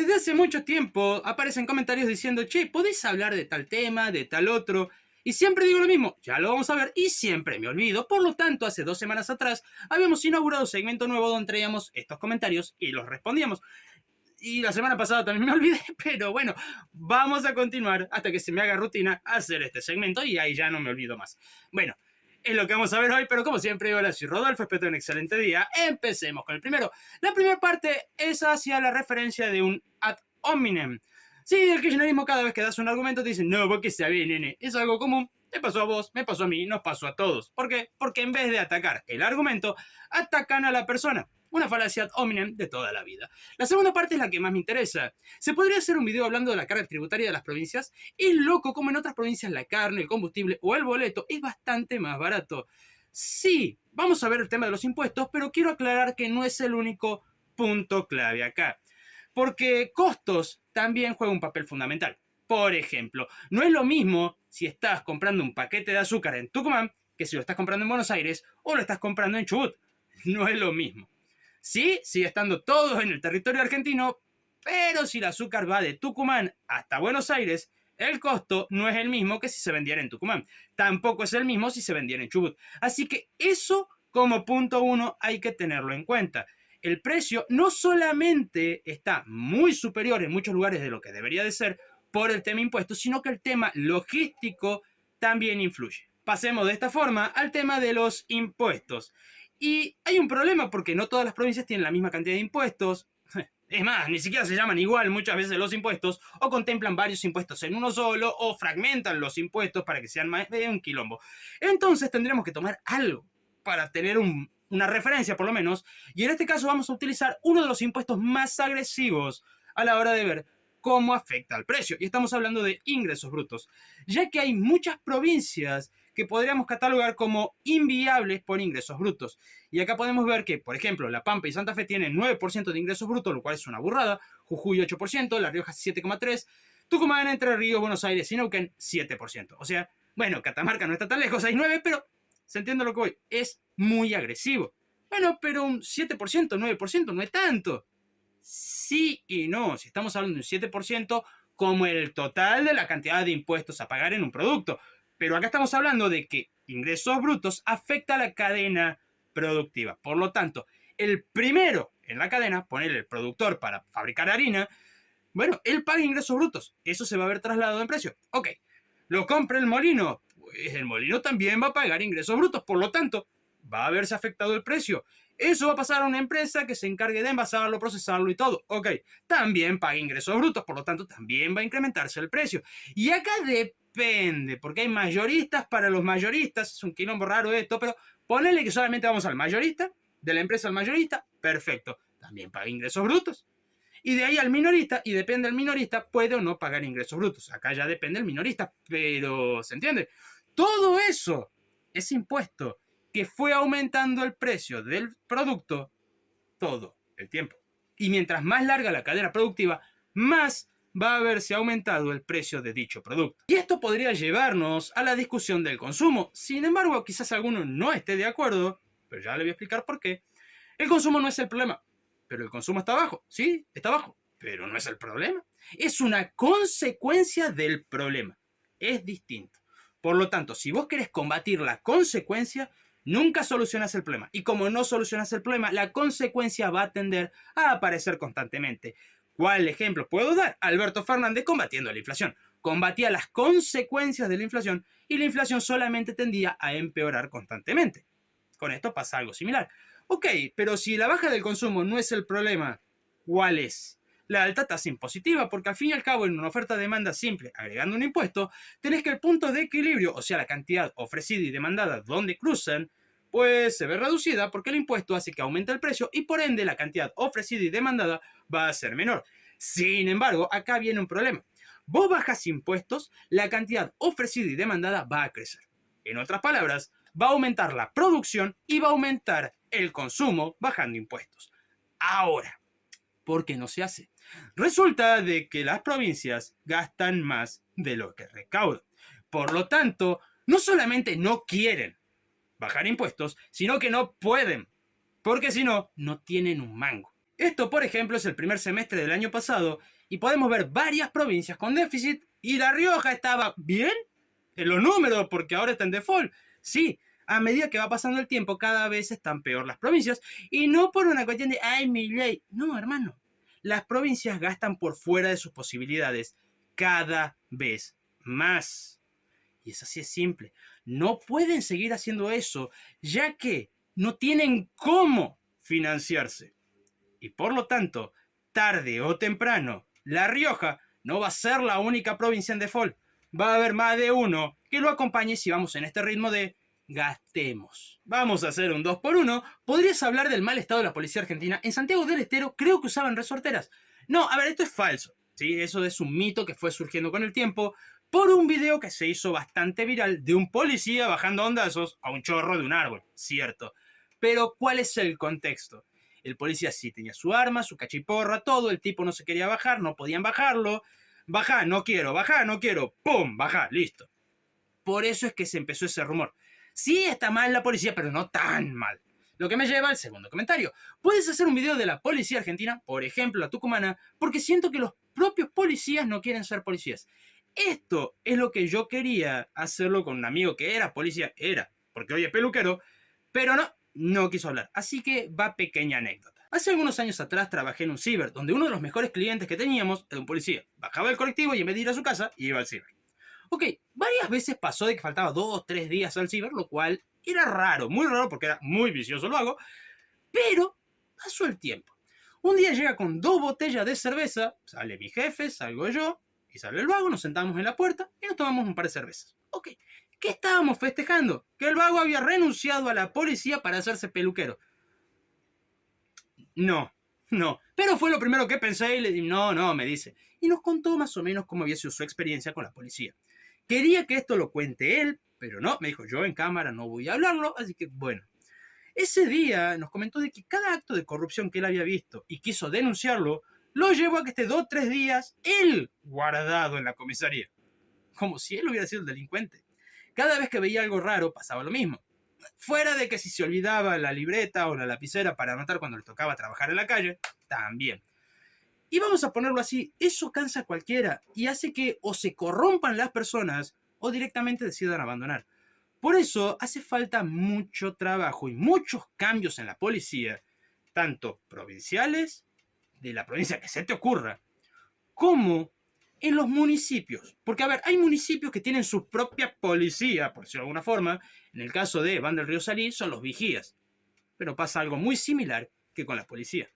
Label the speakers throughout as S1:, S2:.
S1: Desde hace mucho tiempo aparecen comentarios diciendo, che, ¿podés hablar de tal tema, de tal otro? Y siempre digo lo mismo, ya lo vamos a ver, y siempre me olvido. Por lo tanto, hace 2 semanas atrás habíamos inaugurado un segmento nuevo donde traíamos estos comentarios y los respondíamos. Y la semana pasada también me olvidé, pero bueno, vamos a continuar hasta que se me haga rutina hacer este segmento y ahí ya no me olvido más. Bueno, es lo que vamos a ver hoy, pero como siempre, hola, soy Rodolfo, espero un excelente día. Empecemos con el primero. La primera parte es hacia la referencia de un ad hominem. Sí, el kirchnerismo cada vez que das un argumento te dicen, no, vos que sabés, nene, es algo común. Te pasó a vos, me pasó a mí, nos pasó a todos. ¿Por qué? Porque en vez de atacar el argumento, atacan a la persona. Una falacia ad hominem de toda la vida. La segunda parte es la que más me interesa. ¿Se podría hacer un video hablando de la carga tributaria de las provincias? Es loco como en otras provincias la carne, el combustible o el boleto es bastante más barato. Sí, vamos a ver el tema de los impuestos, pero quiero aclarar que no es el único punto clave acá. Porque costos también juegan un papel fundamental. Por ejemplo, no es lo mismo si estás comprando un paquete de azúcar en Tucumán que si lo estás comprando en Buenos Aires o lo estás comprando en Chubut. No es lo mismo. Sí, sigue estando todo en el territorio argentino, pero si el azúcar va de Tucumán hasta Buenos Aires, el costo no es el mismo que si se vendiera en Tucumán. Tampoco es el mismo si se vendiera en Chubut. Así que eso, como punto uno, hay que tenerlo en cuenta. El precio no solamente está muy superior en muchos lugares de lo que debería de ser por el tema impuestos, sino que el tema logístico también influye. Pasemos de esta forma al tema de los impuestos. Y hay un problema porque no todas las provincias tienen la misma cantidad de impuestos. Es más, ni siquiera se llaman igual muchas veces los impuestos, o contemplan varios impuestos en uno solo, o fragmentan los impuestos para que sean más de un quilombo. Entonces tendremos que tomar algo para tener una referencia por lo menos, y en este caso vamos a utilizar uno de los impuestos más agresivos a la hora de ver cómo afecta al precio. Y estamos hablando de ingresos brutos, ya que hay muchas provincias que podríamos catalogar como inviables por ingresos brutos. Y acá podemos ver que, por ejemplo, La Pampa y Santa Fe tienen 9% de ingresos brutos, lo cual es una burrada. Jujuy 8%, La Rioja 7,3%, Tucumán, Entre Ríos, Buenos Aires y Neuquén 7%. O sea, bueno, Catamarca no está tan lejos, hay 9%, pero se entiende lo que voy, es muy agresivo. Bueno, pero un 7%, 9% no es tanto. Sí y no, si estamos hablando de un 7% como el total de la cantidad de impuestos a pagar en un producto. Pero acá estamos hablando de que ingresos brutos afecta a la cadena productiva. Por lo tanto, el primero en la cadena, poner el productor para fabricar harina, bueno, él paga ingresos brutos. Eso se va a ver trasladado en precio. Ok, lo compra el molino. Pues el molino también va a pagar ingresos brutos. Por lo tanto, va a verse afectado el precio. Eso va a pasar a una empresa que se encargue de envasarlo, procesarlo y todo. Ok, también paga ingresos brutos, por lo tanto también va a incrementarse el precio. Y acá depende, porque hay mayoristas para los mayoristas, es un quilombo raro esto, pero ponele que solamente vamos al mayorista, de la empresa al mayorista, perfecto, también paga ingresos brutos. Y de ahí al minorista, y depende del minorista, puede o no pagar ingresos brutos. Acá ya depende del minorista, pero ¿se entiende? Todo eso es impuesto que fue aumentando el precio del producto todo el tiempo. Y mientras más larga la cadena productiva, más va a haberse aumentado el precio de dicho producto. Y esto podría llevarnos a la discusión del consumo. Sin embargo, quizás alguno no esté de acuerdo, pero ya le voy a explicar por qué. El consumo no es el problema, pero el consumo está bajo. Sí, está bajo, pero no es el problema. Es una consecuencia del problema. Es distinto. Por lo tanto, si vos querés combatir la consecuencia, nunca solucionas el problema. Y como no solucionas el problema, la consecuencia va a tender a aparecer constantemente. ¿Cuál ejemplo puedo dar? Alberto Fernández combatiendo la inflación. Combatía las consecuencias de la inflación y la inflación solamente tendía a empeorar constantemente. Con esto pasa algo similar. Ok, pero si la baja del consumo no es el problema, ¿cuál es? La alta tasa impositiva, porque al fin y al cabo en una oferta-demanda simple, agregando un impuesto, tenés que el punto de equilibrio, o sea la cantidad ofrecida y demandada donde cruzan, pues se ve reducida porque el impuesto hace que aumente el precio y por ende la cantidad ofrecida y demandada va a ser menor. Sin embargo, acá viene un problema. Vos bajas impuestos, la cantidad ofrecida y demandada va a crecer. En otras palabras, va a aumentar la producción y va a aumentar el consumo bajando impuestos. Ahora, ¿por qué no se hace? Resulta de que las provincias gastan más de lo que recaudan. Por lo tanto, no solamente no quieren bajar impuestos, sino que no pueden, porque si no, no tienen un mango. Esto, por ejemplo, es el primer semestre del año pasado y podemos ver varias provincias con déficit y La Rioja estaba bien en los números porque ahora está en default. Sí, a medida que va pasando el tiempo cada vez están peor las provincias y no por una cuestión de, ay, mi ley. No, hermano. Las provincias gastan por fuera de sus posibilidades cada vez más. Y es así, es simple. No pueden seguir haciendo eso, ya que no tienen cómo financiarse. Y por lo tanto, tarde o temprano, La Rioja no va a ser la única provincia en default. Va a haber más de uno que lo acompañe si vamos en este ritmo de gastemos. Vamos a hacer un 2x1. ¿Podrías hablar del mal estado de la policía argentina? En Santiago del Estero creo que usaban resorteras. No, a ver, esto es falso. ¿Sí? Eso es un mito que fue surgiendo con el tiempo por un video que se hizo bastante viral de un policía bajando hondazos a un chorro de un árbol. Cierto. Pero, ¿cuál es el contexto? El policía sí tenía su arma, su cachiporra, todo. El tipo no se quería bajar, no podían bajarlo. Bajá, no quiero, bajá, no quiero. ¡Pum! Bajá, listo. Por eso es que se empezó ese rumor. Sí está mal la policía, pero no tan mal. Lo que me lleva al segundo comentario. Puedes hacer un video de la policía argentina, por ejemplo la tucumana, porque siento que los propios policías no quieren ser policías. Esto es lo que yo quería hacerlo con un amigo que era policía, porque hoy es peluquero, pero no quiso hablar. Así que va pequeña anécdota. Hace algunos años atrás trabajé en un ciber, donde uno de los mejores clientes que teníamos era un policía. Bajaba del colectivo y en vez de ir a su casa, iba al ciber. Ok, varias veces pasó de que faltaba 2 o 3 días al ciber, lo cual era raro, muy raro porque era muy vicioso lo hago, pero pasó el tiempo. Un día llega con 2 botellas de cerveza, sale mi jefe, salgo yo, y sale el vago, nos sentamos en la puerta y nos tomamos un par de cervezas. Ok, ¿qué estábamos festejando? Que el vago había renunciado a la policía para hacerse peluquero. No, pero fue lo primero que pensé y le dije, no, me dice. Y nos contó más o menos cómo había sido su experiencia con la policía. Quería que esto lo cuente él, pero no, me dijo, yo en cámara no voy a hablarlo, así que bueno. Ese día nos comentó de que cada acto de corrupción que él había visto y quiso denunciarlo, lo llevó a que esté 2 o 3 días él guardado en la comisaría. Como si él hubiera sido el delincuente. Cada vez que veía algo raro pasaba lo mismo. Fuera de que si se olvidaba la libreta o la lapicera para anotar cuando le tocaba trabajar en la calle, también. Y vamos a ponerlo así, eso cansa a cualquiera y hace que o se corrompan las personas o directamente decidan abandonar. Por eso hace falta mucho trabajo y muchos cambios en la policía, tanto provinciales, de la provincia que se te ocurra, como en los municipios. Porque, a ver, hay municipios que tienen su propia policía, por decirlo de alguna forma. En el caso de Van del Río Salí son los vigías. Pero pasa algo muy similar que con la policía.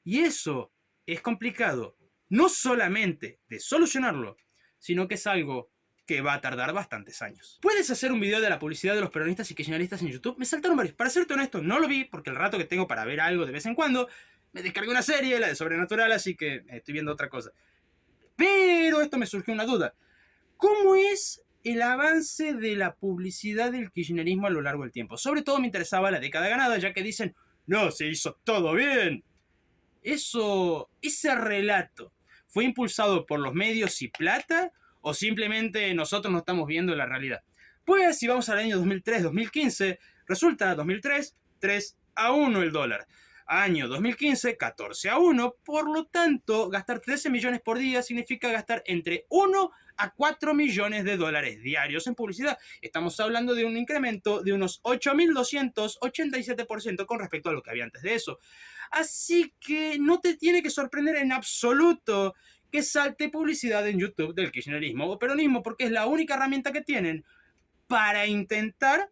S1: Y eso es complicado, no solamente de solucionarlo, sino que es algo que va a tardar bastantes años. ¿Puedes hacer un video de la publicidad de los peronistas y kirchneristas en YouTube? Me saltaron varios. Para serte honesto, no lo vi porque el rato que tengo para ver algo de vez en cuando, me descargué una serie, la de Sobrenatural, así que estoy viendo otra cosa. Pero esto me surgió una duda. ¿Cómo es el avance de la publicidad del kirchnerismo a lo largo del tiempo? Sobre todo me interesaba la década ganada, ya que dicen, no, se hizo todo bien. Ese relato, ¿fue impulsado por los medios y plata o simplemente nosotros no estamos viendo la realidad? Pues si vamos al año 2003-2015, resulta 2003, 3-1 el dólar. Año 2015, 14-1, por lo tanto, gastar 13 millones por día significa gastar entre 1 a 4 millones de dólares diarios en publicidad. Estamos hablando de un incremento de unos 8.287% con respecto a lo que había antes de eso. Así que no te tiene que sorprender en absoluto que salte publicidad en YouTube del kirchnerismo o peronismo, porque es la única herramienta que tienen para intentar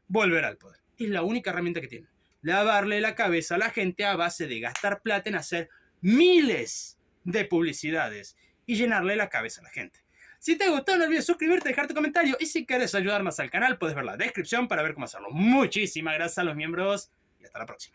S1: volver al poder. Es la única herramienta que tienen. Lavarle la cabeza a la gente a base de gastar plata en hacer miles de publicidades y llenarle la cabeza a la gente. Si te gustó, no olvides suscribirte, dejar tu comentario y si quieres ayudar más al canal, puedes ver la descripción para ver cómo hacerlo. Muchísimas gracias a los miembros y hasta la próxima.